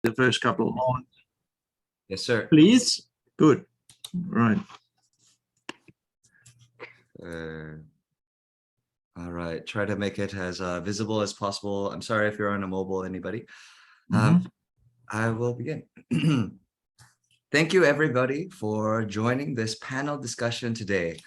the first couple on. Yes, sir. Please. Good. Right. All right. Try to make it as visible as possible. I'm sorry if you're on a mobile, anybody. I will begin. Thank you, everybody, for joining this panel discussion today.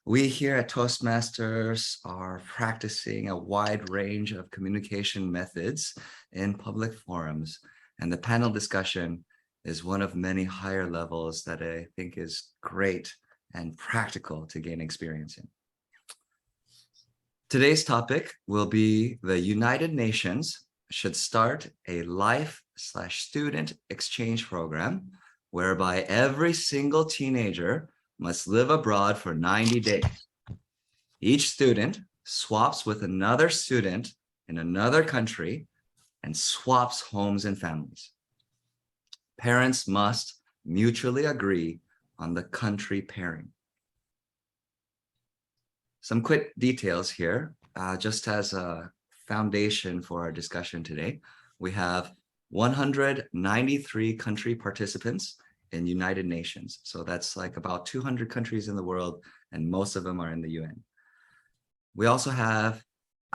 We here at Toastmasters are practicing a wide range of communication methods in public forums, and the panel discussion is one of many higher levels that I think is great and practical to gain experience in. Today's topic will be the United Nations should start a life/student exchange program whereby every single teenager must live abroad for 90 days. Each student swaps with another student in another country and swaps homes and families. Parents must mutually agree on the country pairing. Some quick details here, just as a foundation for our discussion today. We have 193 country participants in United Nations. So that's like about 200 countries in the world, and most of them are in the UN. We also have,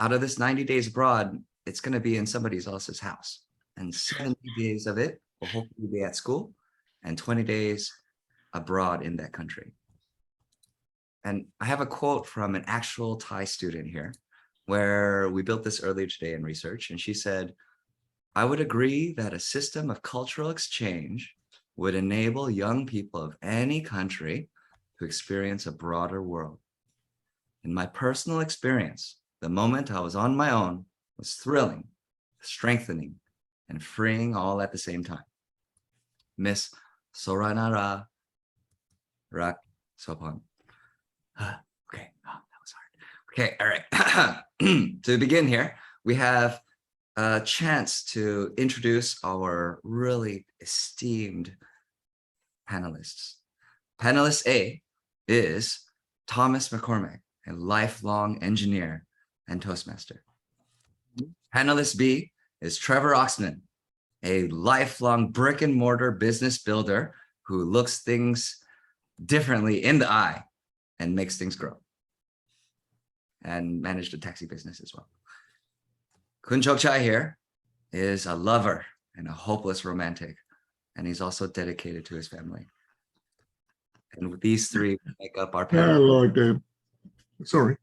out of this 90 days abroad, it's going to be in somebody else's house. And 70 days of it will hopefully be at school, and 20 days abroad in that country. And I have a quote from an actual Thai student here, where we built this earlier today in research. And she said, I would agree that a system of cultural exchange would enable young people of any country to experience a broader world. In my personal experience, the moment I was on my own was thrilling, strengthening, and freeing all at the same time. Miss Soranara Rak Sopan. Okay, that was hard. Okay, all right. To begin here, we have a chance to introduce our really esteemed panelists. Panelist A is Thomas McCormack, a lifelong engineer and Toastmaster. Panelist B is Trevor Oxman, a lifelong brick and mortar business builder who looks things differently in the eye and makes things grow, and managed a taxi business as well. Kun Chok Chai here is a lover and a hopeless romantic, and he's also dedicated to his family. And these three make up our panel. Sorry.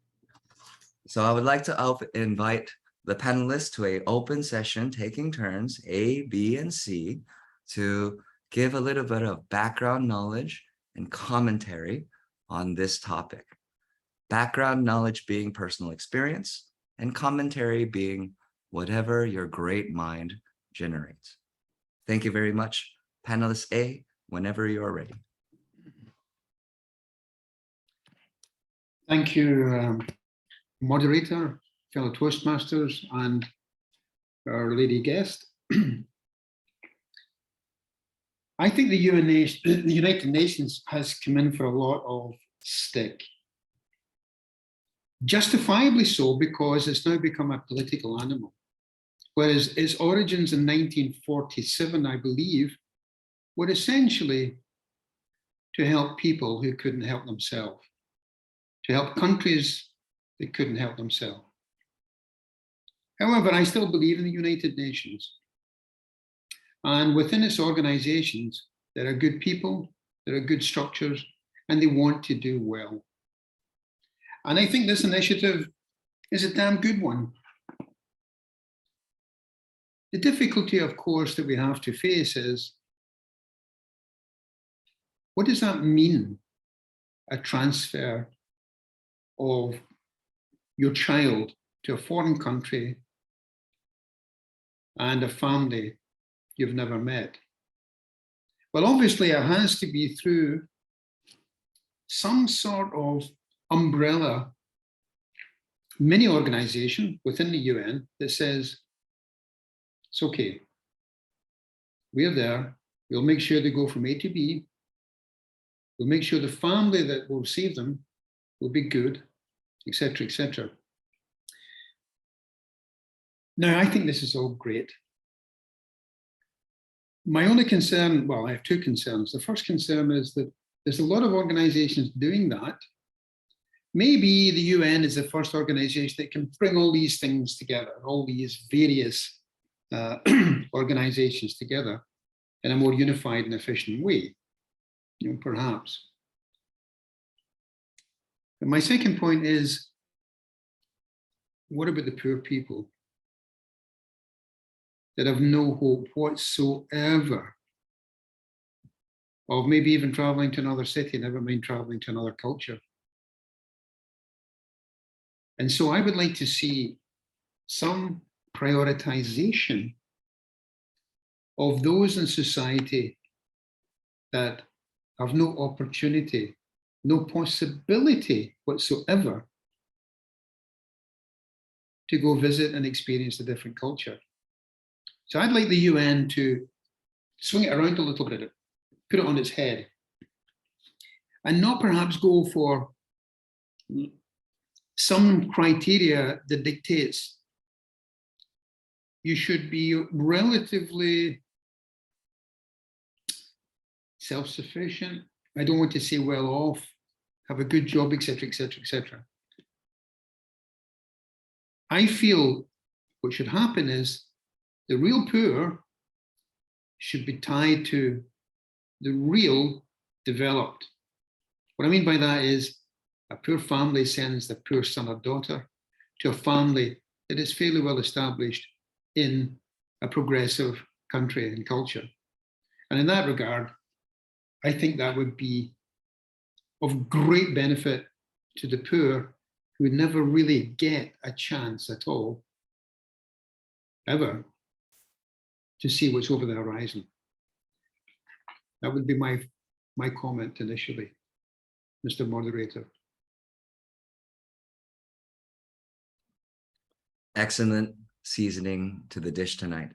So I would like to invite the panelists to an open session, taking turns, A, B, and C, to give a little bit of background knowledge and commentary on this topic. Background knowledge being personal experience, and commentary being whatever your great mind generates. Thank you very much. Panelist A, whenever you are ready. Thank you, moderator, fellow Toastmasters, and our lady guest. I think the United Nations has come in for a lot of stick. Justifiably so, because it's now become a political animal. Whereas its origins in 1947, I believe, were essentially to help people who couldn't help themselves, to help countries that couldn't help themselves. However, I still believe in the United Nations. And within its organizations, there are good people, there are good structures, and they want to do well. And I think this initiative is a damn good one. The difficulty, of course, that we have to face is, what does that mean, a transfer of your child to a foreign country and a family you've never met? Well, obviously, it has to be through some sort of umbrella mini organization within the UN that says, it's okay, we're there, we'll make sure they go from A to B, we'll make sure the family that will receive them will be good, etc., etc. Now, I think this is all great. My only concern, well, I have two concerns. The first concern is that there's a lot of organizations doing that. Maybe the UN is the first organization that can bring all these things together, all these various organizations together in a more unified and efficient way, perhaps. And my second point is, what about the poor people that have no hope whatsoever of maybe even traveling to another city, never mind traveling to another culture? And so I would like to see some prioritization of those in society that have no opportunity, no possibility whatsoever to go visit and experience a different culture. So I'd like the UN to swing it around a little bit, put it on its head, and not perhaps go for some criteria that dictates you should be relatively self-sufficient. I don't want to say well off, have a good job, etc., etc., etc. I feel what should happen is the real poor should be tied to the real developed. What I mean by that is a poor family sends their poor son or daughter to a family that is fairly well established in a progressive country and culture. And in that regard, I think that would be of great benefit to the poor who never really get a chance at all, ever, to see what's over the horizon. That would be my comment initially, Mr. Moderator. Excellent seasoning to the dish tonight.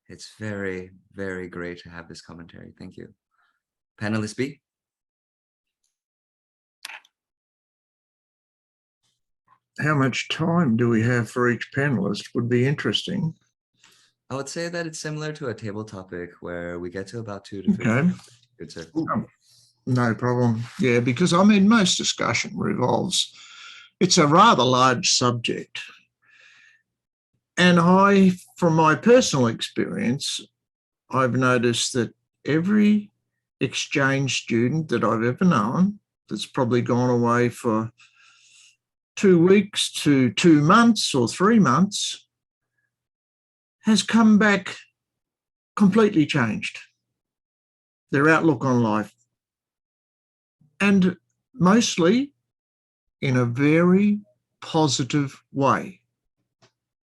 It's very, very great to have this commentary. Thank you. Panelist B. How much time do we have for each panelist would be interesting. I would say that it's similar to a table topic where we get to about 2 to 3 Okay. minutes. Good, sir. No problem. Yeah, because I mean, most discussion revolves, it's a rather large subject. And from my personal experience, I've noticed that every exchange student that I've ever known that's probably gone away for 2 weeks to 2 months or 3 months has come back completely changed, their outlook on life, and mostly in a very positive way.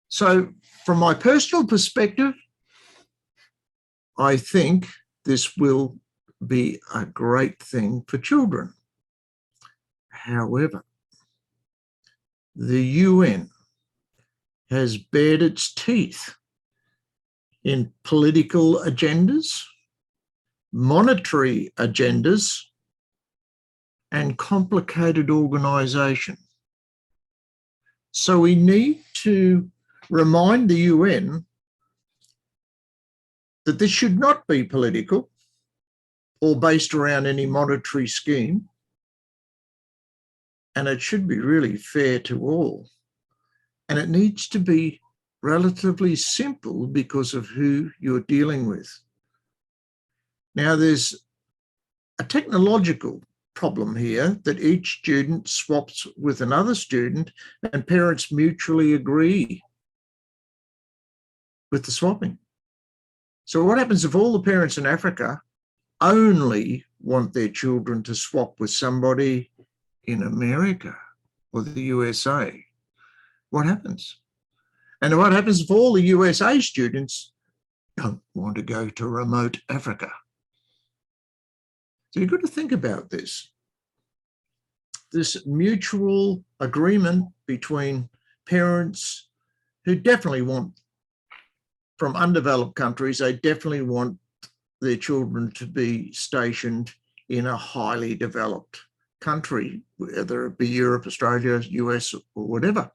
So from my personal perspective, I think this will be a great thing for children. However, the UN has bared its teeth in political agendas, monetary agendas, and complicated organisation. So we need to remind the UN that this should not be political or based around any monetary scheme, and it should be really fair to all. And it needs to be relatively simple because of who you're dealing with. Now, there's a technological problem here that each student swaps with another student and parents mutually agree with the swapping. So what happens if all the parents in Africa only want their children to swap with somebody in America or the USA? What happens? And what happens if all the USA students don't want to go to remote Africa? So you've got to think about this. This mutual agreement between parents who definitely want, from undeveloped countries, they definitely want their children to be stationed in a highly developed country, whether it be Europe, Australia, US, or whatever.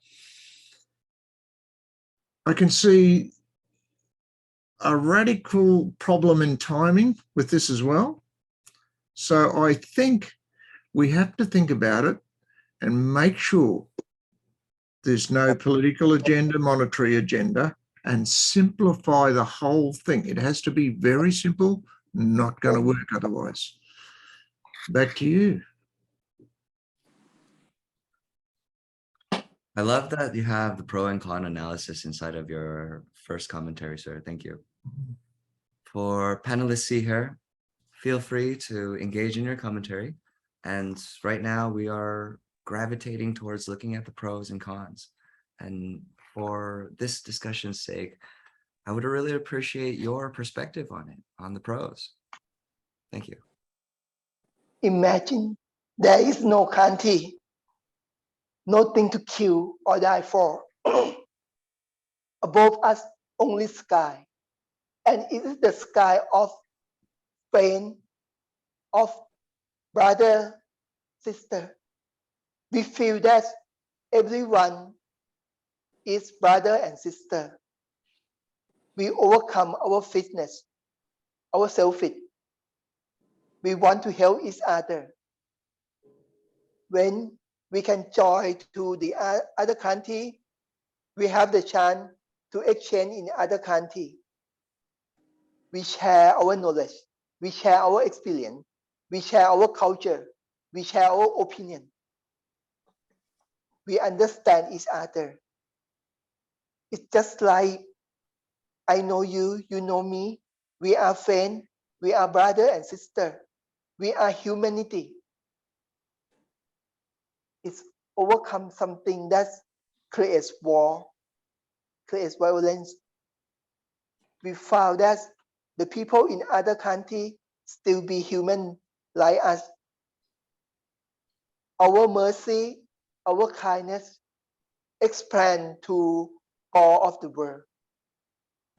I can see a radical problem in timing with this as well. So I think we have to think about it and make sure there's no political agenda, monetary agenda, and simplify the whole thing. It has to be very simple, not going to work otherwise. Back to you. I love that you have the pro and con analysis inside of your first commentary, sir. Thank you. For panelists C here, feel free to engage in your commentary. And right now we are gravitating towards looking at the pros and cons. And for this discussion's sake, I would really appreciate your perspective on it, on the pros. Thank you. Imagine there is no country, nothing to kill or die for. Above us, only sky. And it is the sky of friend, of brother, sister. We feel that everyone is brother and sister. We overcome our fitness, our selfish. We want to help each other. When we can join to the other country, we have the chance to exchange in other country. We share our knowledge, we share our experience, we share our culture, we share our opinion. We understand each other. It's just like I know you, you know me. We are friends, we are brother and sister. We are humanity. It's overcome something that creates war, creates violence. We found that the people in other countries still be human like us. Our mercy, our kindness expand to all of the world.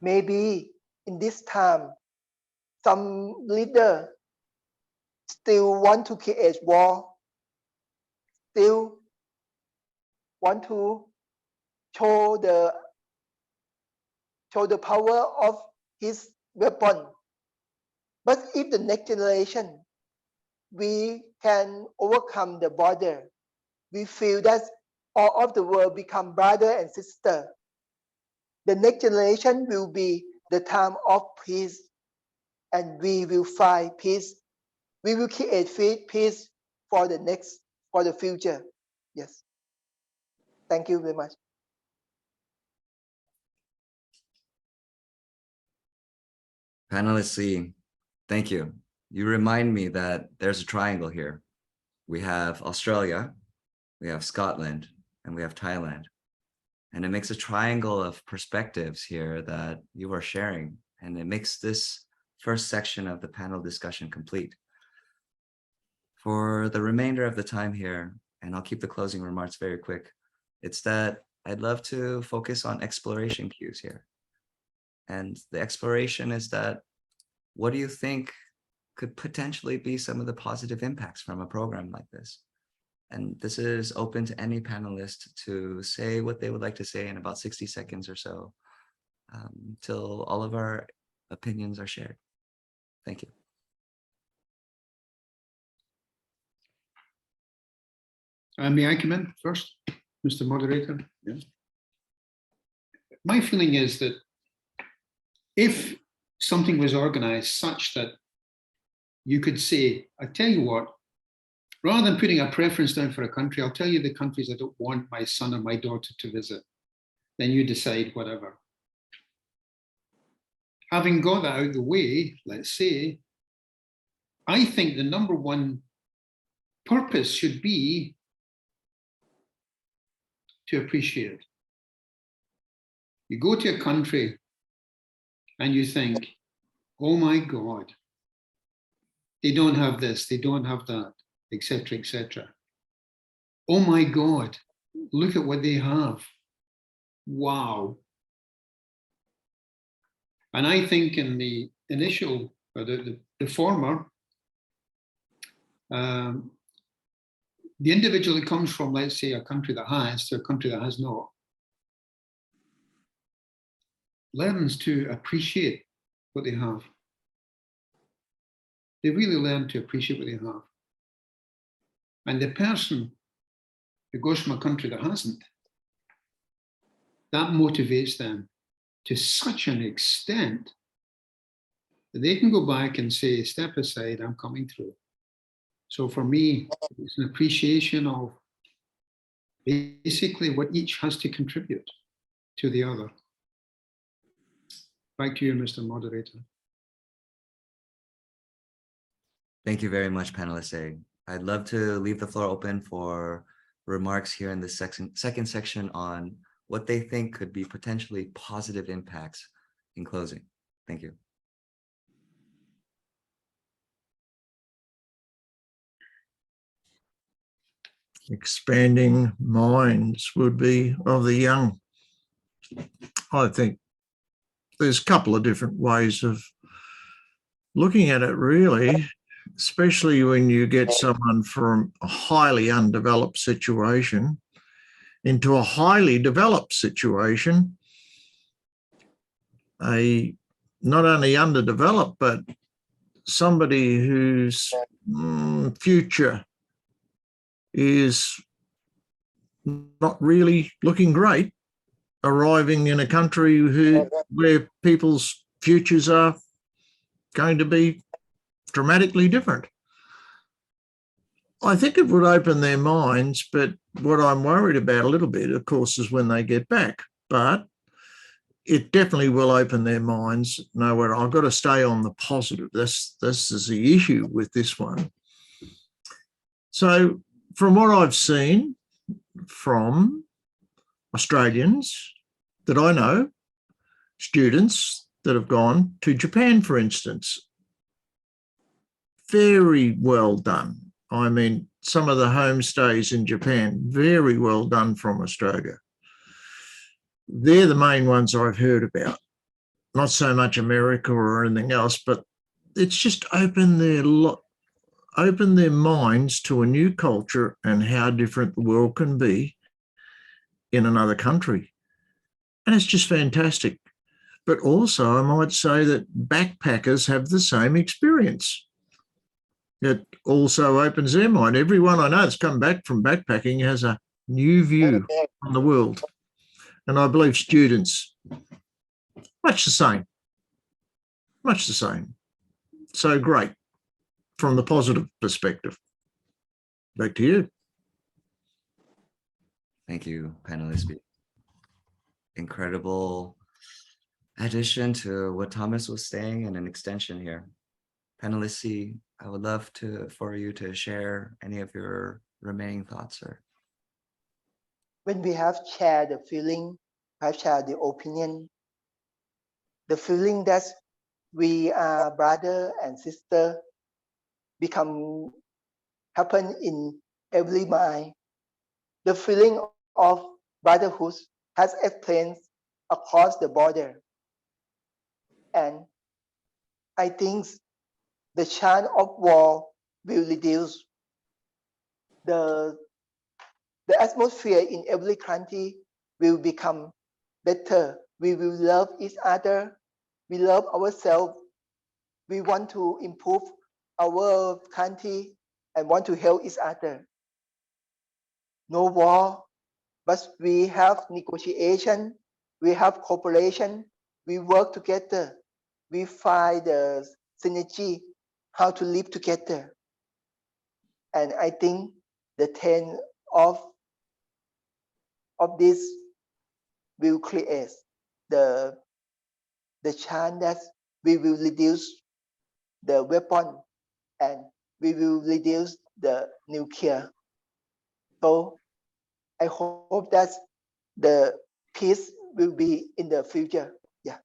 Maybe in this time, some leader still want to create war, still want to show the power of his weapon. But if the next generation, we can overcome the border, we feel that all of the world become brother and sister. The next generation will be the time of peace, and we will find peace. We will create peace for the future. Yes. Thank you very much. Panelist C, thank you. You remind me that there's a triangle here. We have Australia, we have Scotland, and we have Thailand. And it makes a triangle of perspectives here that you are sharing. And it makes this first section of the panel discussion complete. For the remainder of the time here, and I'll keep the closing remarks very quick, it's that I'd love to focus on exploration cues here. And the exploration is that, what do you think could potentially be some of the positive impacts from a program like this? And this is open to any panelist to say what they would like to say in about 60 seconds or so, till all of our opinions are shared. Thank you. May I come in first, Mr. Moderator? Yeah. My feeling is that if something was organized such that you could say, I tell you what, rather than putting a preference down for a country, I'll tell you the countries I don't want my son or my daughter to visit. Then you decide whatever. Having got that out of the way, let's say, I think the number one purpose should be to appreciate it. You go to a country and you think, oh my God, they don't have this, they don't have that, etc., etc. Oh my God, look at what they have. Wow. And I think in the initial, the former, the individual that comes from, let's say, a country that has to a country that has not, learns to appreciate what they have. They really learn to appreciate what they have. And the person who goes from a country that hasn't, that motivates them to such an extent that they can go back and say, step aside, I'm coming through. So for me, it's an appreciation of basically what each has to contribute to the other. Back to you, Mr. Moderator. Thank you very much, panelist A. I'd love to leave the floor open for remarks here in the second section on what they think could be potentially positive impacts in closing. Thank you. Expanding minds would be of the young. I think there's a couple of different ways of looking at it, really, especially when you get someone from a highly undeveloped situation into a highly developed situation, not only underdeveloped, but somebody whose future is not really looking great, arriving in a country where people's futures are going to be dramatically different. I think it would open their minds, but what I'm worried about a little bit, of course, is when they get back. But it definitely will open their minds. No, I've got to stay on the positive. This is the issue with this one. So from what I've seen from Australians that I know, students that have gone to Japan, for instance, very well done. I mean, some of the homestays in Japan, very well done from Australia. They're the main ones I've heard about. Not so much America or anything else, but it's just opened their minds to a new culture and how different the world can be in another country. And it's just fantastic. But also, I might say that backpackers have the same experience. It also opens their mind. Everyone I know that's come back from backpacking has a new view on the world. And I believe students, much the same. So great from the positive perspective. Back to you. Thank you, panelist B. Incredible addition to what Thomas was saying and an extension here. Panelist C, I would love for you to share any of your remaining thoughts, sir. When we have shared the feeling, have shared the opinion, the feeling that we are brother and sister happen in every mind. The feeling of brotherhood has explained across the border. And I think the chance of war will reduce. The atmosphere in every country will become better. We will love each other. We love ourselves. We want to improve our country and want to help each other. No war, but we have negotiation. We have cooperation. We work together. We find the synergy, how to live together. And I think the 10 of this will create the chance that we will reduce the weapon and we will reduce the nuclear. So I hope that the peace will be in the future. Yeah.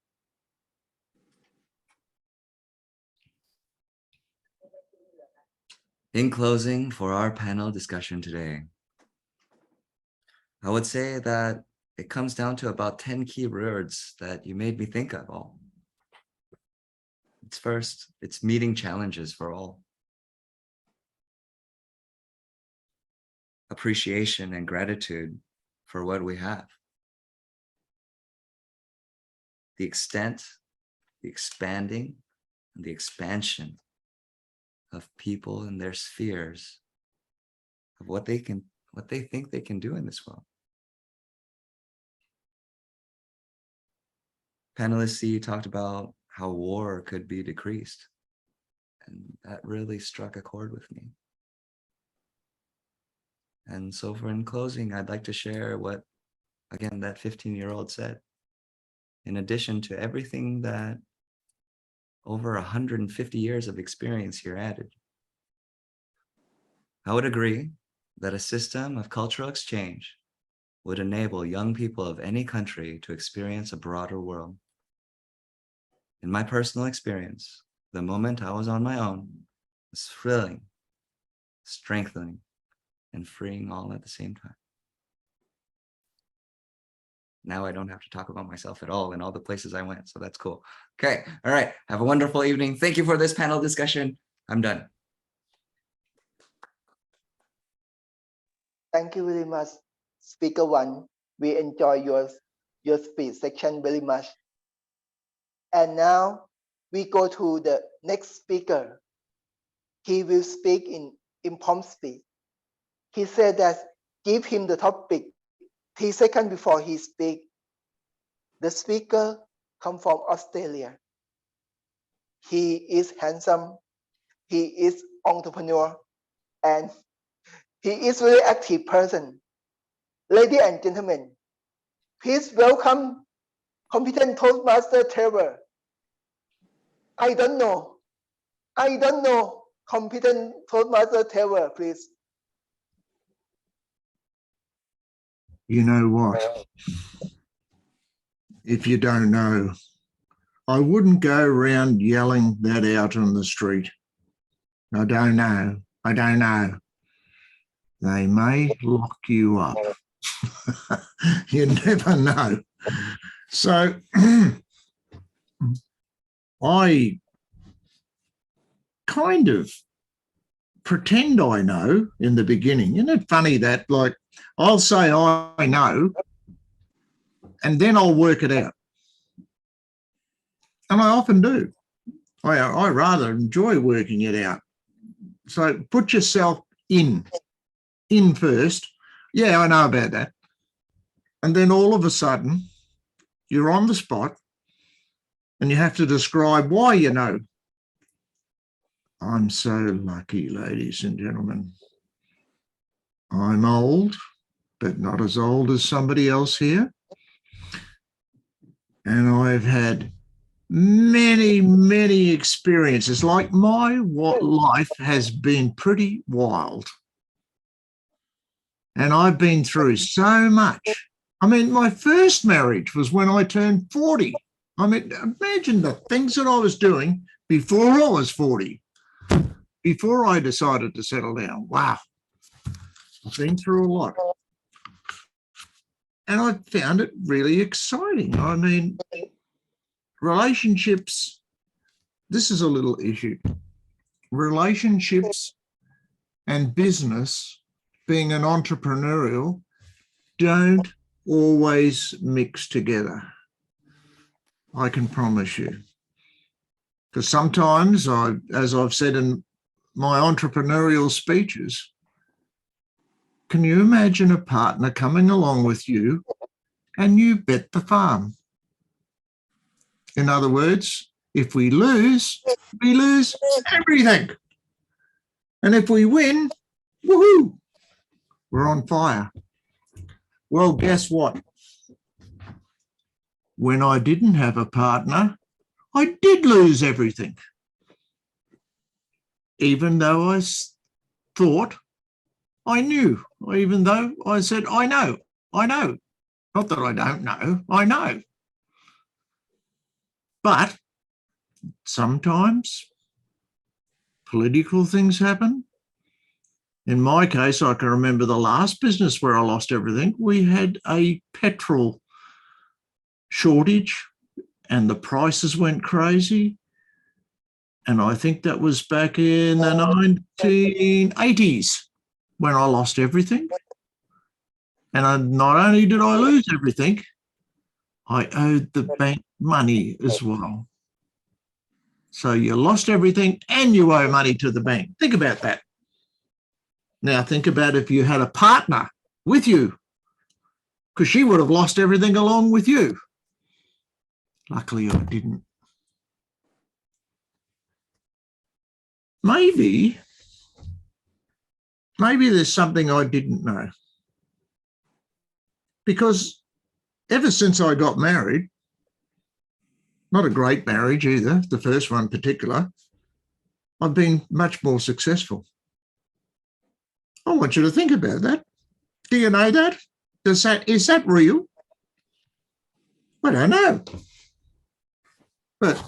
In closing, for our panel discussion today, I would say that it comes down to about 10 key words that you made me think of all. First, it's meeting challenges for all. Appreciation and gratitude for what we have. The extent the expanding and the expansion of people and their spheres of what they think they can do in this world. Panelist C talked about how war could be decreased, and that really struck a chord with me. And so in closing, I'd like to share what, again, that 15-year-old said. In addition to everything that over 150 years of experience here added, I would agree that a system of cultural exchange would enable young people of any country to experience a broader world. In my personal experience, the moment I was on my own was thrilling, strengthening, and freeing all at the same time. Now I don't have to talk about myself at all in all the places I went, so that's cool. Okay, all right, have a wonderful evening. Thank you for this panel discussion. I'm done. Thank you very much, Speaker One. We enjoy your speech section very much. And now we go to the next speaker. He will speak in impromptu speech. He said that give him the topic 3 seconds before he speak. The speaker come from Australia. He is handsome. He is entrepreneur, and he is very active person. Ladies and gentlemen, please welcome competent Toastmaster Trevor. I don't know competent Toastmaster Trevor, please. You know what? If you don't know, I wouldn't go around yelling that out on the street. I don't know. I don't know. They may lock you up. You never know. So I kind of pretend I know in the beginning. Isn't it funny that, like, I'll say I know and then I'll work it out. And I often do. I rather enjoy working it out. So put yourself in first. Yeah, I know about that. And then all of a sudden, you're on the spot and you have to describe why you know. I'm so lucky, ladies and gentlemen. I'm old, but not as old as somebody else here. And I've had many, many experiences. Like, my life has been pretty wild. And I've been through so much. I mean, my first marriage was when I turned 40. I mean, imagine the things that I was doing before I was 40, before I decided to settle down. Wow. I've been through a lot. And I found it really exciting. I mean, relationships, this is a little issue. Relationships and business, being an entrepreneurial, don't always mix together. I can promise you. Because sometimes, as I've said in my entrepreneurial speeches, can you imagine a partner coming along with you and you bet the farm? In other words, if we lose everything. And if we win, woohoo, we're on fire. Well, guess what? When I didn't have a partner, I did lose everything. Even though I thought I knew, even though I said, I know. Not that I don't know, I know. But sometimes political things happen. In my case, I can remember the last business where I lost everything. We had a petrol shortage and the prices went crazy. And I think that was back in the 1980s when I lost everything. And not only did I lose everything, I owed the bank money as well. So you lost everything and you owe money to the bank. Think about that. Now think about if you had a partner with you, because she would have lost everything along with you. Luckily, I didn't. Maybe there's something I didn't know. Because ever since I got married, not a great marriage either, the first one in particular, I've been much more successful. I want you to think about that. Do you know that? Is that real? I don't know. But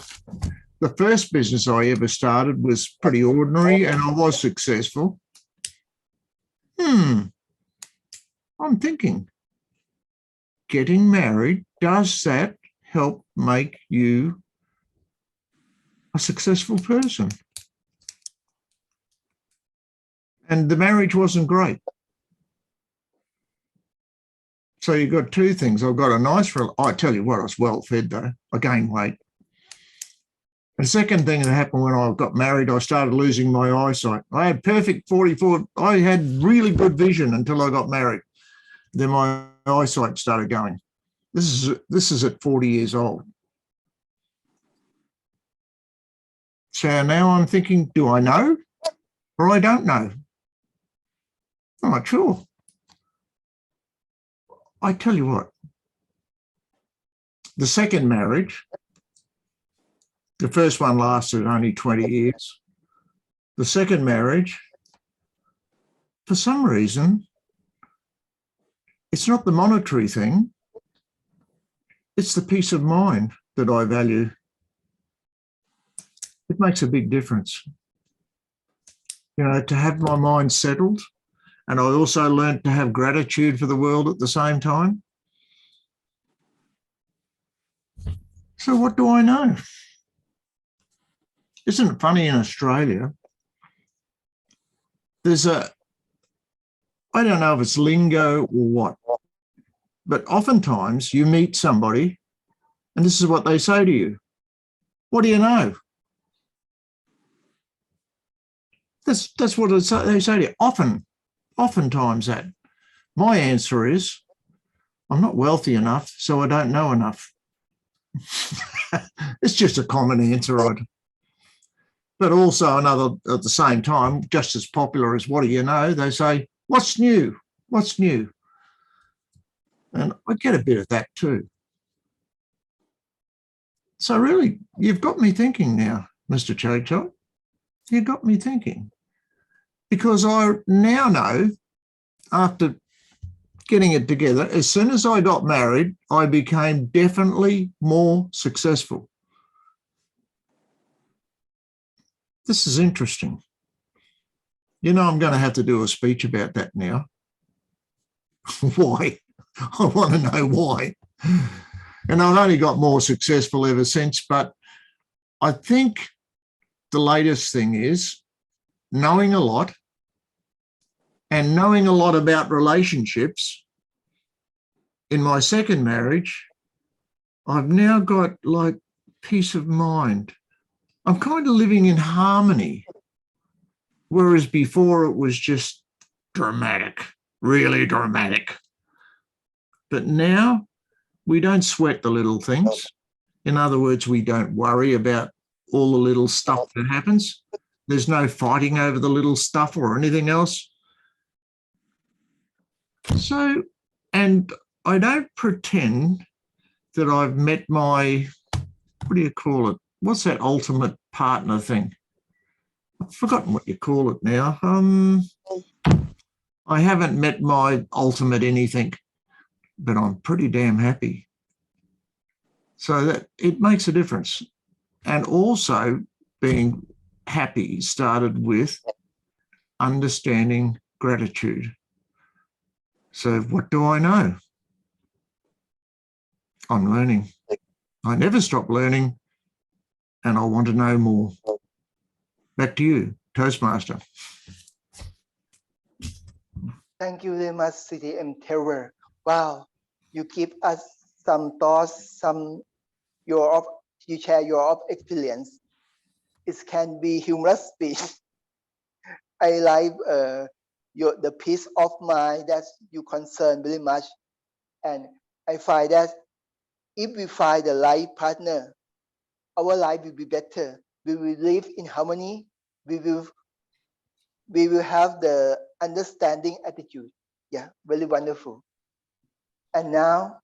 the first business I ever started was pretty ordinary and I was successful. I'm thinking, getting married, does that help make you a successful person? And the marriage wasn't great. So you've got two things. I've got a nice, I tell you what, I was well fed though. I gained weight. The second thing that happened when I got married, I started losing my eyesight. I had perfect 44. I had really good vision until I got married. Then my eyesight started going. This is at 40 years old. So now I'm thinking, do I know or I don't know? I'm not sure. I tell you what, the second marriage, the first one lasted only 20 years. The second marriage, for some reason, it's not the monetary thing, it's the peace of mind that I value. It makes a big difference. You know, to have my mind settled, and I also learned to have gratitude for the world at the same time. So what do I know? Isn't it funny, in Australia, there's I don't know if it's lingo or what, but oftentimes you meet somebody and this is what they say to you. What do you know? That's what they say to you. Oftentimes that. My answer is, I'm not wealthy enough, so I don't know enough. It's just a common answer. But also another, at the same time, just as popular as what do you know, they say, what's new? What's new? And I get a bit of that too. So really, you've got me thinking now, Mr. Chochot. You got me thinking. Because I now know, after getting it together, as soon as I got married, I became definitely more successful. This is interesting. You know, I'm going to have to do a speech about that now. Why? I want to know why. And I've only got more successful ever since, but I think the latest thing is knowing a lot and knowing a lot about relationships. In my second marriage, I've now got like peace of mind. I'm kind of living in harmony, whereas before it was just dramatic, really dramatic. But now we don't sweat the little things. In other words, we don't worry about all the little stuff that happens. There's no fighting over the little stuff or anything else. So, and I don't pretend that I've met my, what do you call it? What's that ultimate partner thing? I've forgotten what you call it now. I haven't met my ultimate anything, but I'm pretty damn happy. So that it makes a difference. And also being happy started with understanding gratitude. So what do I know? I'm learning. I never stop learning and I want to know more. Back to you, Toastmaster. Thank you very much, CTM Terror. Wow, you give us some thoughts, you share your experience. It can be humorous speech. I like the peace of mind that you concern very much, and I find that if we find the right partner, our life will be better. We will live in harmony. We will have the understanding attitude. Yeah, very wonderful. And now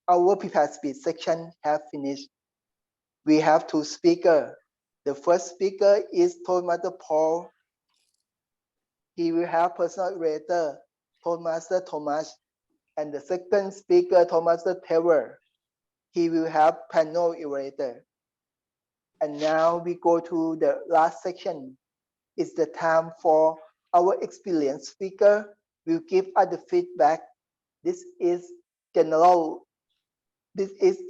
our prepared speech section have finished. We have two speakers. The first speaker is Toastmaster Paul. He will have personal orator, Toastmaster Thomas. And the second speaker, Toastmaster Trevor. He will have panel orator. And now we go to the last section. It's the time for our experienced speaker will give us the feedback. This is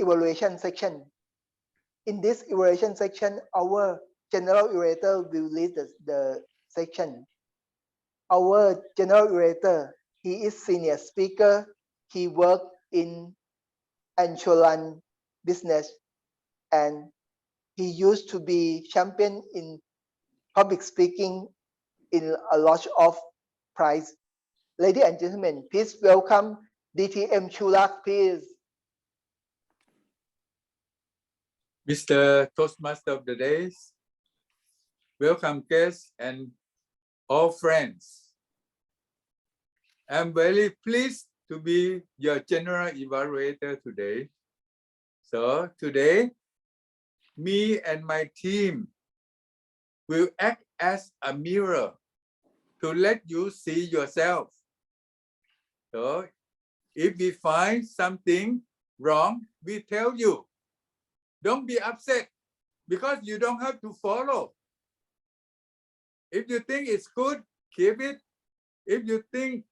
evaluation section. In this evaluation section, our general orator will lead the section. Our general orator, he is senior speaker. He worked in insurance business, and he used to be champion in public speaking in a lot of prize. Ladies and gentlemen, please welcome DTM Chulak, please. Mr. Toastmaster of the Days, welcome guests and all friends. I'm very pleased to be your general evaluator today. So today, me and my team will act as a mirror to let you see yourself. So if we find something wrong, we tell you. Don't be upset because you don't have to follow. If you think it's good, keep it. If you think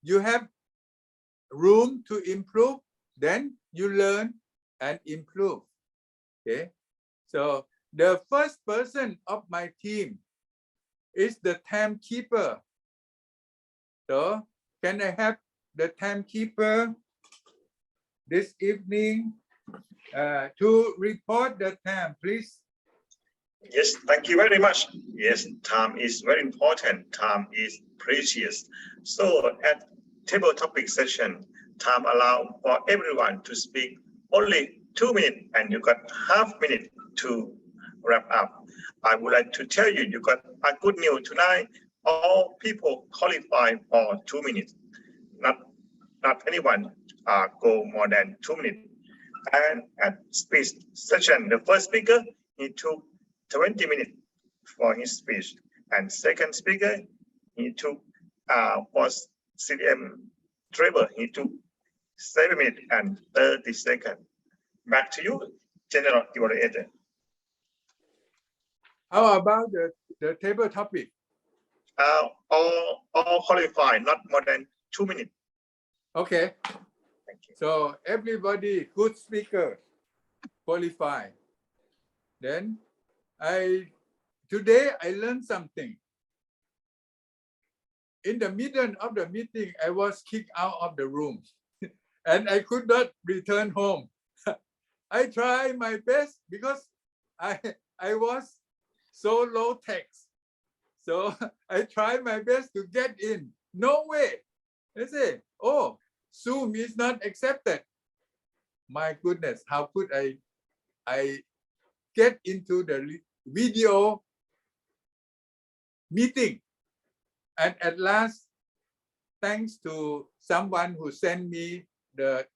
you have room to improve, then you learn and improve. Okay. So the first person of my team is the timekeeper. So can I have the timekeeper this evening to report the time, please? Yes, thank you very much. Yes, time is very important. Time is precious. So at table topic session, time allow for everyone to speak only 2 minutes, and you got half minute to wrap up. I would like to tell you, you got a good news tonight. All people qualify for 2 minutes. Not anyone go more than 2 minutes. And at speech session, the first speaker, he took 20 minutes for his speech. And second speaker, he took was CDM Trevor, he took 7 minutes and 30 seconds. Back to you, General Evaluator. How about the table topic? All qualified, not more than 2 minutes. Okay. Thank you. So everybody, good speaker, qualify. Then today I learned something. In the middle of the meeting, I was kicked out of the room and I could not return home. I tried my best because I was so low tech. So I tried my best to get in. No way. They say, oh, Zoom is not accepted. My goodness, how could I get into the video meeting? And at last, thanks to someone who sent me the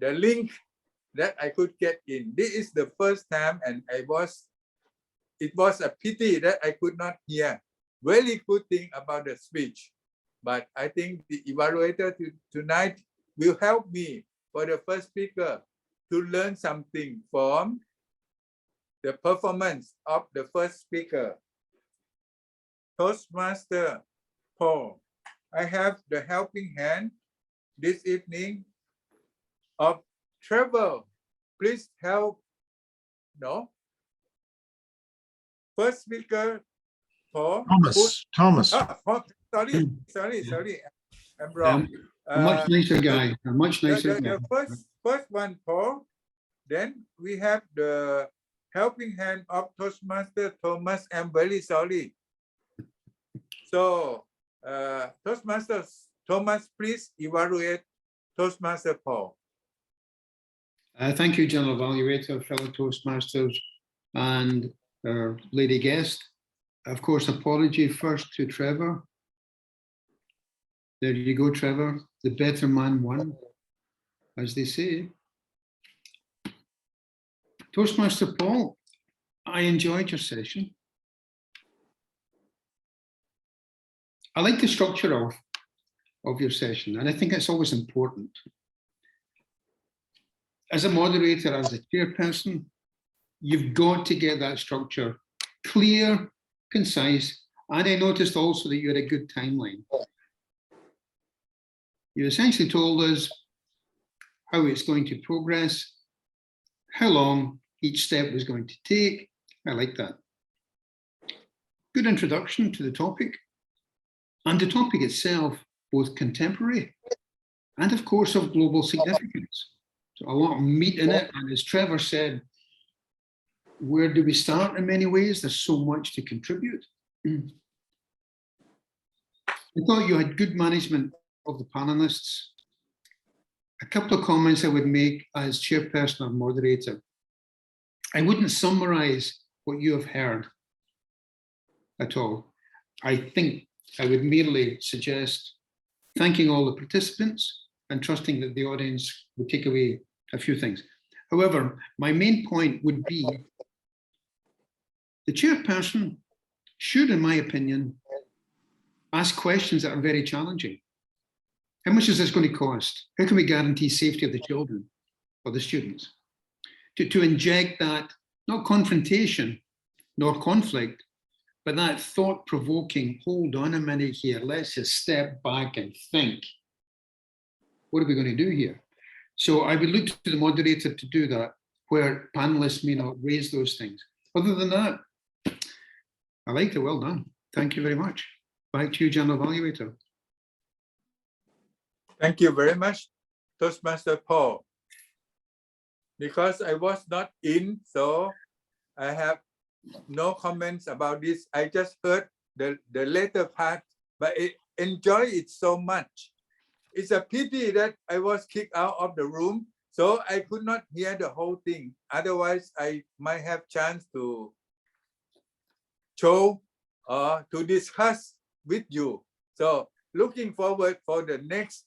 link that I could get in. This is the first time, and it was a pity that I could not hear very good thing about the speech. But I think the evaluator tonight will help me for the first speaker to learn something from the performance of the first speaker. Toastmaster Paul, I have the helping hand this evening of Trevor. Please help. No? First speaker, Paul. Thomas. Oh, sorry. I'm wrong. A much nicer guy. A much nicer guy. The first one, Paul. Then we have the helping hand of Toastmaster Thomas. I'm very sorry. So, Toastmasters Thomas, please evaluate Toastmaster Paul. Thank you, General Evaluator, fellow Toastmasters, and our lady guest. Of course, apology first to Trevor. There you go, Trevor. The better man won, as they say. Toastmaster Paul, I enjoyed your session. I like the structure of your session, and I think it's always important. As a moderator, as a chairperson, you've got to get that structure clear, concise, and I noticed also that you had a good timeline. You essentially told us how it's going to progress, how long each step was going to take. I like that. Good introduction to the topic, and the topic itself, both contemporary and of course of global significance. So a lot of meat in it, and as Trevor said, where do we start in many ways? There's so much to contribute. I thought you had good management of the panelists. A couple of comments I would make as chairperson or moderator. I wouldn't summarize what you have heard at all. I think I would merely suggest thanking all the participants and trusting that the audience will take away a few things. However, my main point would be the chairperson should, in my opinion, ask questions that are very challenging. How much is this going to cost? How can we guarantee safety of the children or the students? To inject that, not confrontation nor conflict, but that thought-provoking, hold on a minute here, let's just step back and think. What are we going to do here? So I would look to the moderator to do that, where panelists may not raise those things. Other than that, I liked it, well done. Thank you very much. Back to you, General Evaluator. Thank you very much, Toastmaster Paul. Because I was not in, so I have no comments about this. I just heard the later part, but I enjoy it so much. It's a pity that I was kicked out of the room, so I could not hear the whole thing. Otherwise, I might have chance to show or to discuss with you. So looking forward for the next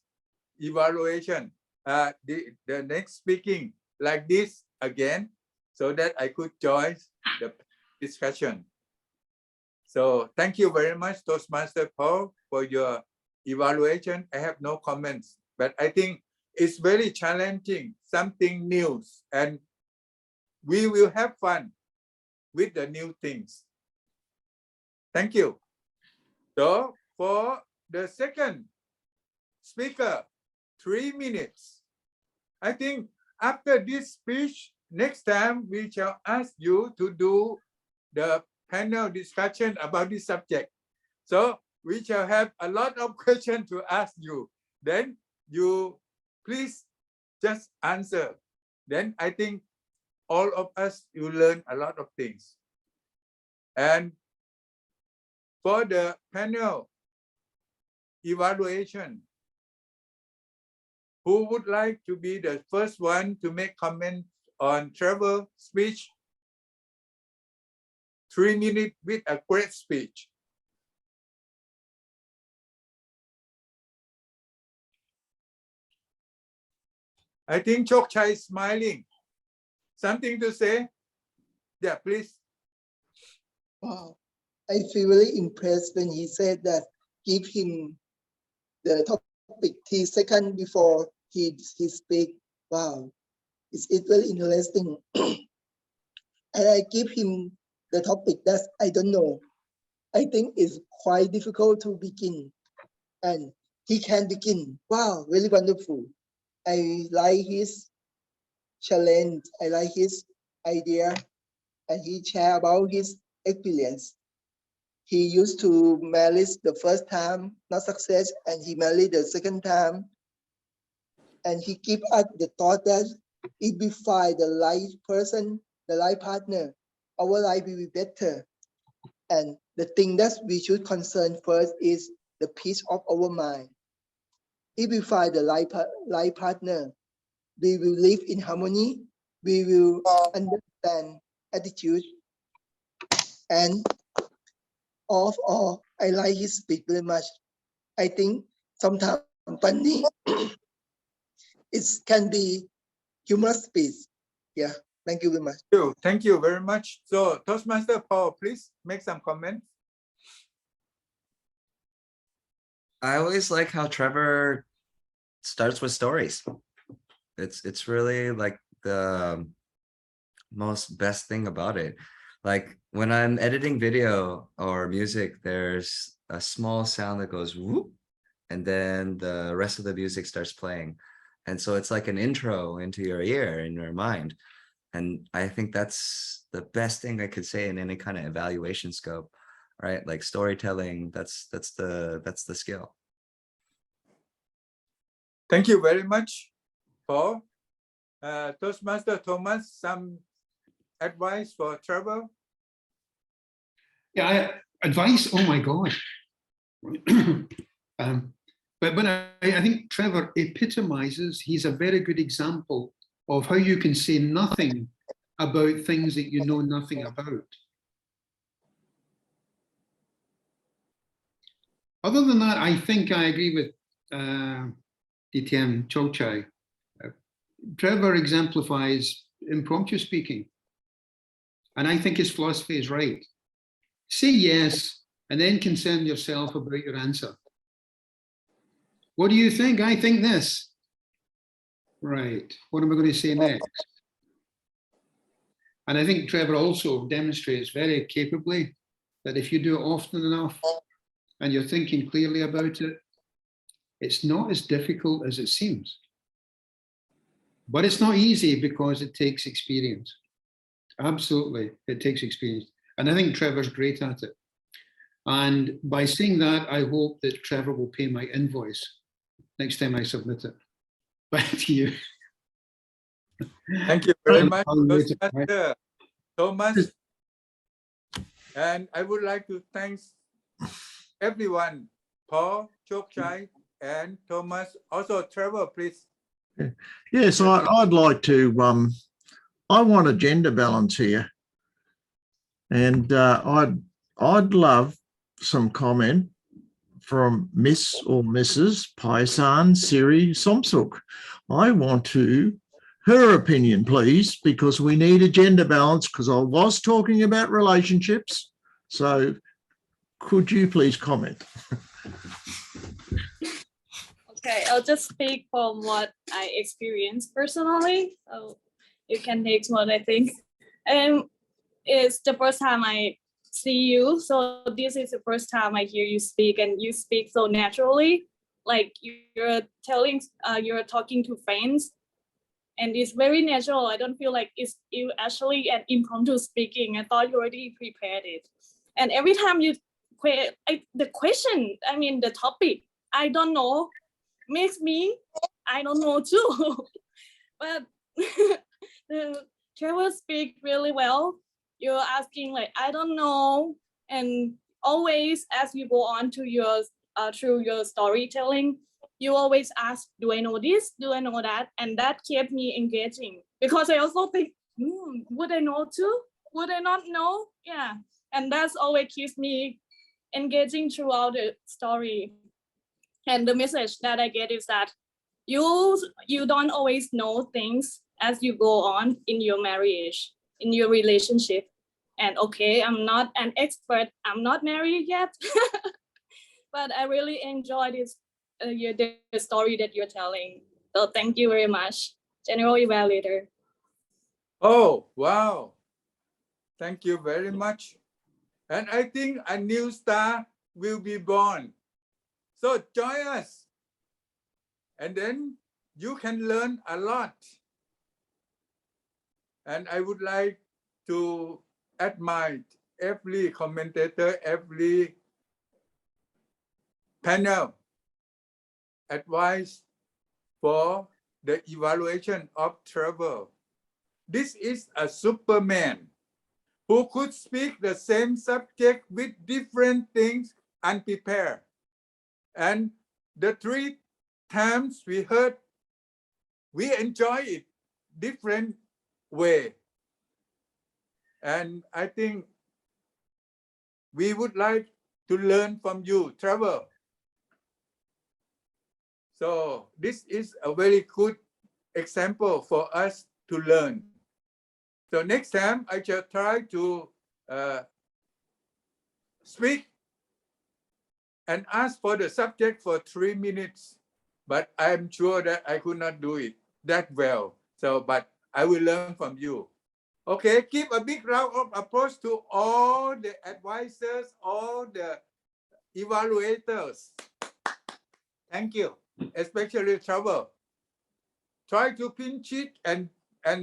evaluation, the next speaking like this again, so that I could join the discussion. So thank you very much, Toastmaster Paul, for your evaluation. I have no comments, but I think it's very challenging, something new, and we will have fun with the new things. Thank you. So for the second speaker, 3 minutes. I think after this speech, next time we shall ask you to do the panel discussion about this subject. So we shall have a lot of questions to ask you. Then you please just answer. Then I think all of us will learn a lot of things. And for the panel evaluation, who would like to be the first one to make comment on Trevor's speech? 3 minutes with a great speech. I think Chokchai is smiling. Something to say? Yeah, please. Wow. I feel very impressed when he said that give him the topic 3 seconds before he speak. Wow, it's very interesting. And I give him the topic that I don't know. I think it's quite difficult to begin, and he can begin. Wow, really wonderful. I like his challenge. I like his idea, and he share about his experience. He used to marry the first time, not success, and he married the second time. And he give us the thought that if we find the right person, the right partner, our life will be better. And the thing that we should concern first is the peace of our mind. If we find the right partner, we will live in harmony, we will understand attitude, and all, I like his speech very much. I think sometimes funny, it can be humorous speech. Yeah, thank you very much. Thank you very much. So Toastmaster Paul, please make some comments. I always like how Trevor starts with stories. It's really like the most best thing about it. Like when I'm editing video or music, there's a small sound that goes whoop, and then the rest of the music starts playing. And so it's like an intro into your ear, in your mind. And I think that's the best thing I could say in any kind of evaluation scope, right? Like storytelling, that's the skill. Thank you very much, Paul. Toastmaster Thomas, some advice for Trevor? Yeah, advice. Oh my gosh. But I think Trevor epitomizes. He's a very good example of how you can say nothing about things that you know nothing about. Other than that, I think I agree with DTM Chochai. Trevor exemplifies impromptu speaking. And I think his philosophy is right. Say yes, and then concern yourself about your answer. What do you think? I think this. Right. What am I going to say next? And I think Trevor also demonstrates very capably that if you do it often enough and you're thinking clearly about it, it's not as difficult as it seems. But it's not easy because it takes experience. Absolutely, it takes experience. And I think Trevor's great at it. And by saying that, I hope that Trevor will pay my invoice next time I submit it. Back to you. Thank you very much, Toastmaster Thomas. And I would like to thank everyone, Paul, Chokchai, and Thomas. Also, Trevor, please. Yes, I'd like to. I want a gender balance here, and I'd love some comment from Miss or Mrs. Paisan Siri Somsuk. I want her opinion, please, because we need a gender balance, because I was talking about relationships. So could you please comment? Okay, I'll just speak from what I experienced personally. So you can take what I think. It's the first time I see you. So this is the first time I hear you speak, and you speak so naturally. Like you're talking to friends, and it's very natural. I don't feel like it's you actually an impromptu speaking. I thought you already prepared it. And every time you the question, I mean the topic, I don't know, makes me I don't know too. But the Trevor speak really well. You're asking like I don't know, and always as you go on to your through your storytelling, you always ask, do I know this? Do I know that? And that kept me engaging, because I also think, would I know too? Would I not know? Yeah. And that's always keeps me engaging throughout the story. And the message that I get is that you don't always know things as you go on in your marriage, in your relationship. And okay, I'm not an expert. I'm not married yet. But I really enjoy this the story that you're telling. So thank you very much, General Evaluator. Oh, wow. Thank you very much. And I think a new star will be born. So join us. And then you can learn a lot. And I would like to admire every commentator, every panel advice for the evaluation of Trevor. this is a Superman who could speak the same subject with different things unprepared. And the 3 times we heard, we enjoy it different way. And I think we would like to learn from you, Trevor. So this is a very good example for us to learn. So next time I shall try to speak and ask for the subject for 3 minutes, but I'm sure that I could not do it that well. So, but I will learn from you. Okay, give a big round of applause to all the advisors, all the evaluators. Thank you, especially Trevor. Try to pinch it and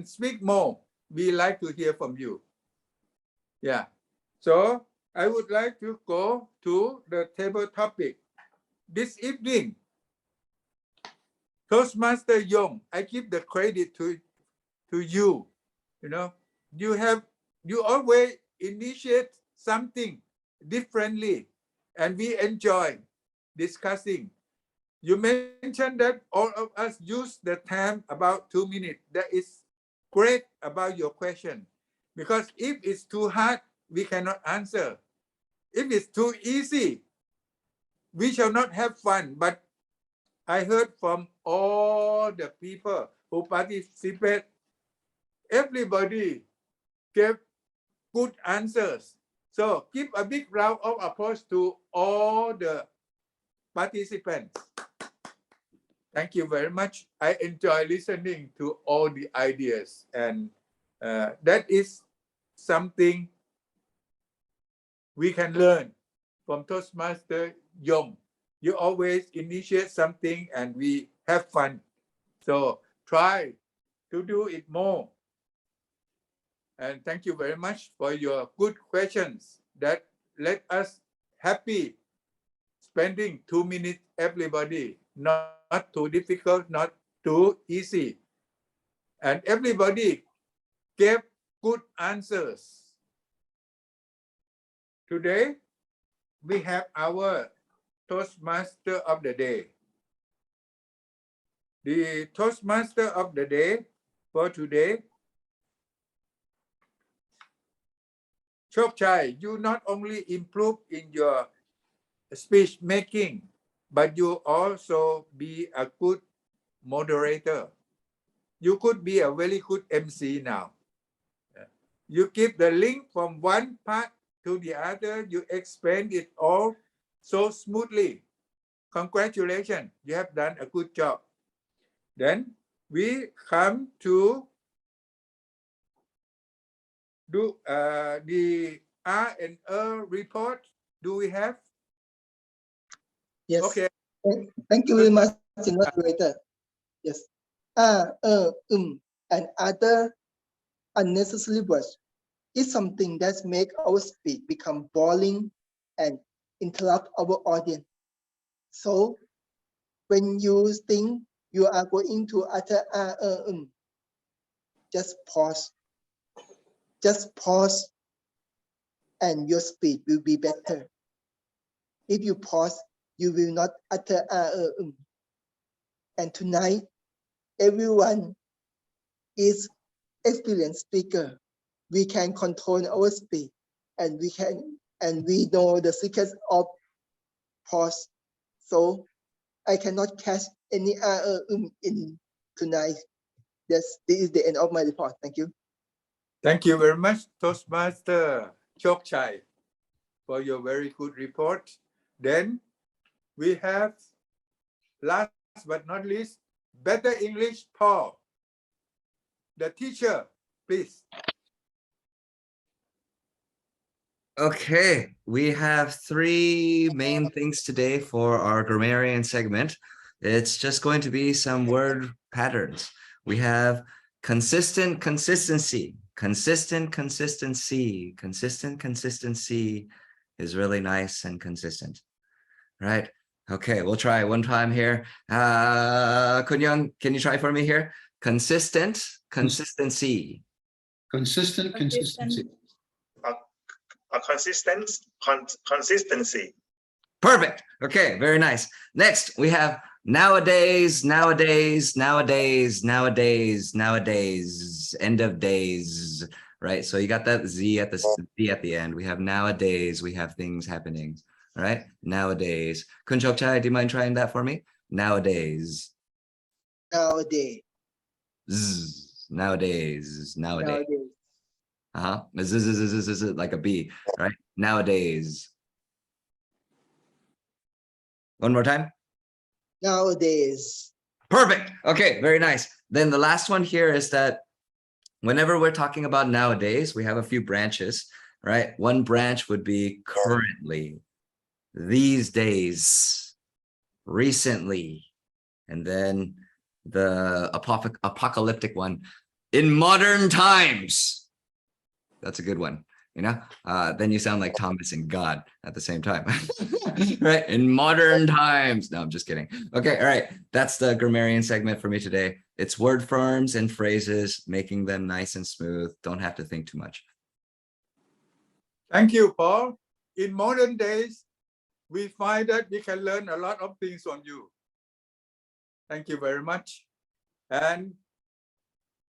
speak more. We like to hear from you. Yeah. So I would like to go to the table topic. This evening, Toastmaster Yong, I give the credit to you. You know, you always initiate something differently, and we enjoy discussing. You mentioned that all of us use the time about 2 minutes. That is great about your question, because if it's too hard, we cannot answer. If it's too easy, we shall not have fun. But I heard from all the people who participate, everybody gave good answers. So give a big round of applause to all the participants. Thank you very much. I enjoy listening to all the ideas, and that is something we can learn from Toastmaster Yong. You always initiate something and we have fun. So try to do it more. And thank you very much for your good questions that let us happy spending 2 minutes, everybody. Not too difficult, not too easy. And everybody gave good answers. Today, we have our Toastmaster of the Day. The Toastmaster of the Day for today, Chok Chai, you not only improve in your speech making, but you also be a good moderator. You could be a very good MC now. You give the link from one part to the other. You explain it all so smoothly. Congratulations, you have done a good job. Then we come to do the R&R report. Do we have? Yes. Okay. Thank you very much, moderator. Yes. And other unnecessary words is something that make our speech become boring and interrupt our audience. So when you think you are going to utter just pause. Just pause and your speech will be better. If you pause, you will not utter And tonight, everyone is experienced speaker. We can control our speech, and we know the secrets of pause. So I cannot catch any in tonight. This is the end of my report. Thank you. Thank you very much, Toastmaster Chok Chai, for your very good report. Then we have, last but not least, Better English Paul. The teacher, please. Okay, we have 3 main things today for our grammarian segment. It's just going to be some word patterns. We have consistent consistency. Consistent consistency. Consistent consistency is really nice and consistent, right? Okay, we'll try one time here. Kun Young, can you try for me here? Consistent consistency. Consistent consistency. A consistency. Perfect. Okay, very nice. Next, we have nowadays, nowadays, nowadays, nowadays, nowadays, end of days, right? So you got that Z at the end. We have nowadays, we have things happening, all right? Nowadays. Kun Chok Chai, do you mind trying that for me? Nowadays. Nowadays. Z, nowadays, nowadays. Nowadays. Z, like a B, right? Nowadays. One more time. Nowadays. Perfect. Okay, very nice. Then the last one here is that whenever we're talking about nowadays, we have a few branches, right? One branch would be currently, these days, recently, and then the apocalyptic one, in modern times. That's a good one. You know, then you sound like Thomas and God at the same time, right? In modern times. No, I'm just kidding. Okay, all right. That's the grammarian segment for me today. It's word forms and phrases, making them nice and smooth. Don't have to think too much. Thank you, Paul. In modern days, we find that we can learn a lot of things from you. Thank you very much. And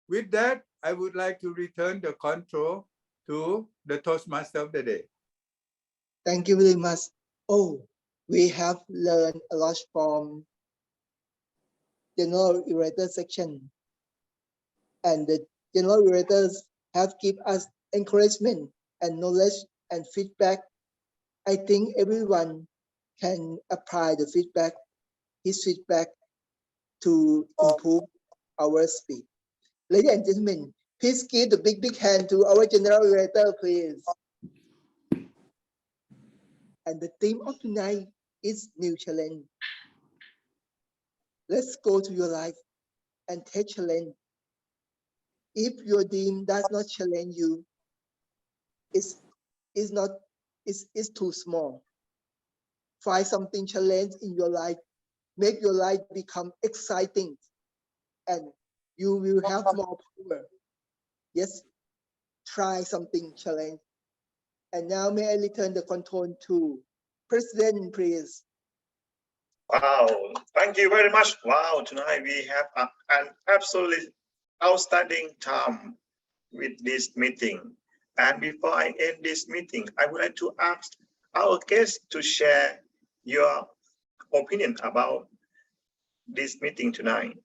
with that, I would like to return the control to the Toastmaster of the day. Thank you very much. Oh, we have learned a lot from general orator section. And the general orators have given us encouragement and knowledge and feedback. I think everyone can apply the feedback, his feedback, to improve our speed. Ladies and gentlemen, please give the big hand to our general orator, please. And the theme of tonight is new challenge. Let's go to your life and take challenge. If your dream does not challenge you, it's too small. Find something challenge in your life. Make your life become exciting, and you will have more power. Yes, try something challenge. And now may I return the control to President, please. Wow, thank you very much. Wow, tonight we have an absolutely outstanding time with this meeting. And before I end this meeting, I would like to ask our guests to share your opinion about this meeting tonight.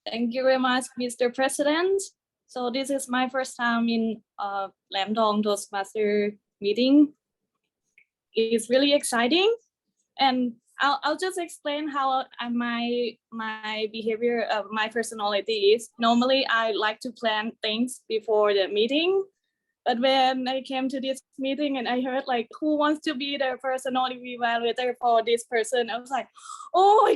Thank you very much, Mr. President. So this is my first time in Laemthong Toastmaster meeting. It's really exciting, and I'll just explain how my behavior, my personality is. Normally, I like to plan things before the meeting, but when I came to this meeting and I heard like who wants to be the personality evaluator for this person, I was like, oh,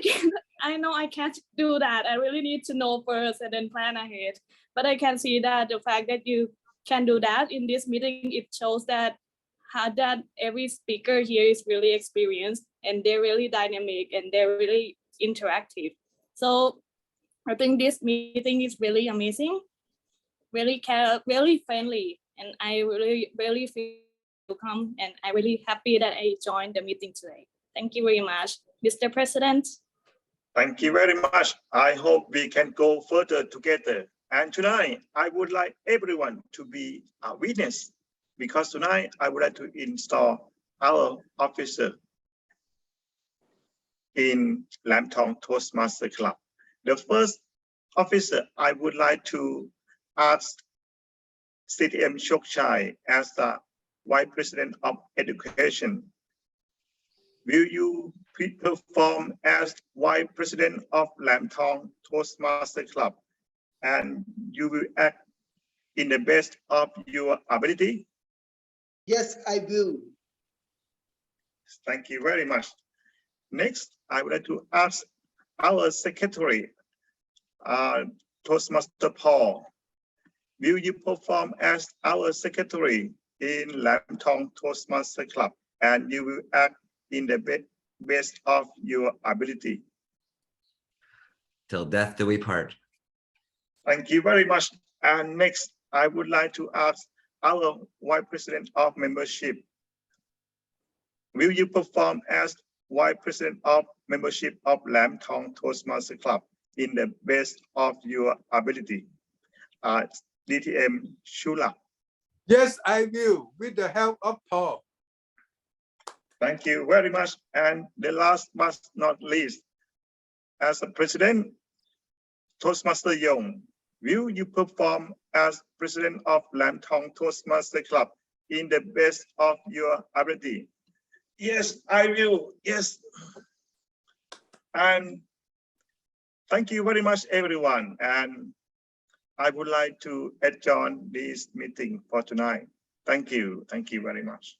I know I can't do that. I really need to know first and then plan ahead. But I can see that the fact that you can do that in this meeting, it shows that every speaker here is really experienced and they're really dynamic and they're really interactive. So I think this meeting is really amazing, really friendly, and I really feel welcome, and I'm really happy that I joined the meeting today. Thank you very much, Mr. President. Thank you very much. I hope we can go further together. And tonight, I would like everyone to be a witness, because tonight I would like to install our officer in Laemthong Toastmaster Club. The first officer I would like to ask CTM Chok Chai as the Vice President of Education. Will you perform as Vice President of Laemthong Toastmaster Club, and you will act in the best of your ability? Yes, I will. Thank you very much. Next, I would like to ask our Secretary, Toastmaster Paul. Will you perform as our Secretary in Laemthong Toastmaster Club, and you will act in the best of your ability? Till death do we part. Thank you very much. And next, I would like to ask our Vice President of Membership. Will you perform as Vice President of Membership of Laemthong Toastmasters Club in the best of your ability? DTM Shula. Yes, I will, with the help of Paul. Thank you very much. And the last but not least, as a President, Toastmaster Yong, will you perform as President of Laemthong Toastmasters Club in the best of your ability? Yes, I will. Yes. And thank you very much, everyone. And I would like to adjourn this meeting for tonight. Thank you. Thank you very much.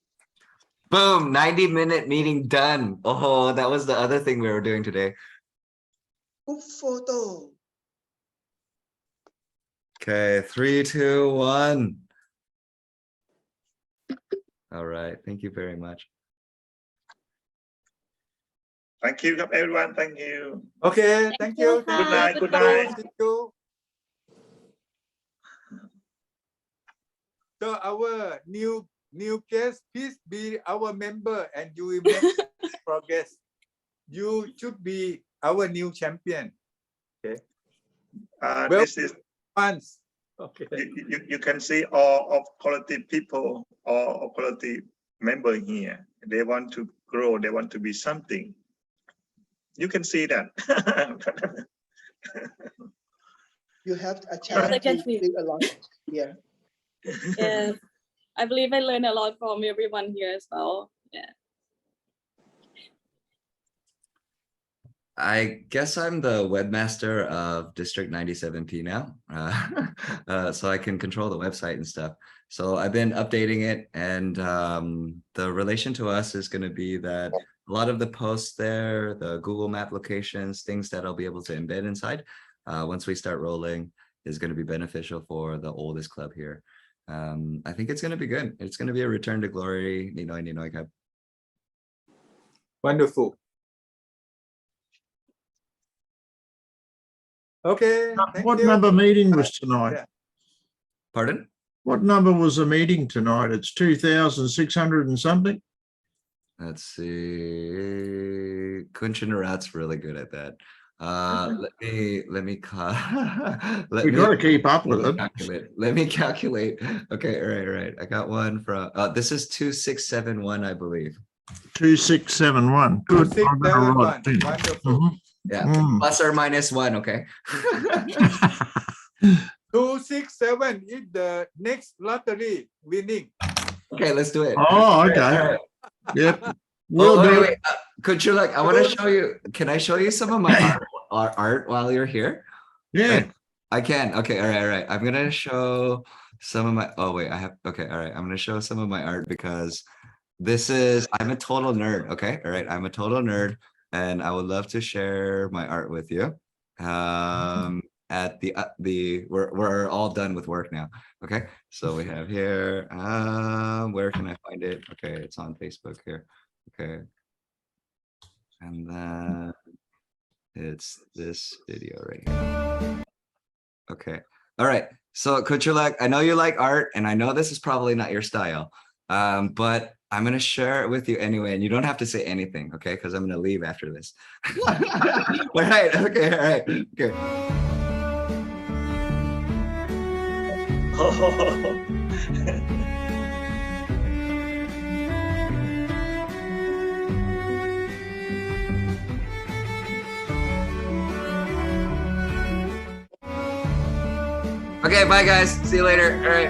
Boom, 90-minute meeting done. Oh, that was the other thing we were doing today. Group photo. Okay, 3, 2, 1. All right, thank you very much. Thank you, everyone. Thank you. Okay, thank you. Hi, Good night, good goodbye. night. See you. So our new guest, please be our member and you will make progress. You should be our new champion. Okay. Well, This is once. Okay. you can see all of quality people, all of quality member here. They want to grow. They want to be something. You can see that. You have a chance I can to see. speak a lot here. Yes, I believe I learned a lot from everyone here as well. Yeah. I guess I'm the webmaster of District 97P now, so I can control the website and stuff. So I've been updating it, and the relation to us is going to be that a lot of the posts there, the Google Map locations, things that I'll be able to embed inside once we start rolling is going to be beneficial for the oldest club here. I think it's going to be good. It's going to be a return to glory. Ninoy Cup. Wonderful. Okay. Thank What you. number meeting was tonight? Yeah. Pardon? What number was the meeting tonight? It's 2,600 and something. Let's see. Kunchinnarat's really good at that. Let me We've got to keep up with it. calculate. Let me calculate. Okay, all right. I got one from this is 2671, I believe. 2671. Good. I'm gonna write it 671. down. Wonderful. Mhm. Yeah, Mm. plus or minus 1, okay. 267 is the next lottery winning. Okay, let's do it. Oh, okay. All right. Yep. We'll do it. Wait. Kunchinnak, I want to show you. Can I show you some of my art while you're here? Yeah. I can. Okay. All right. I'm gonna show some of my. Oh wait, I have. Okay. All right. I'm gonna show some of my art because I'm a total nerd. Okay. All right. I'm a total nerd, and I would love to share my art with you. At we're all done with work now. Okay. So we have here. Where can I find it? Okay, it's on Facebook here. Okay. And then it's this video right here. Okay. All right. So Kunchinnak, I know you like art, and I know this is probably not your style, but I'm going to share it with you anyway, and you don't have to say anything, okay? Because I'm going to leave after this. All right. Okay. All right. Okay. Okay, bye guys. See you later. All right.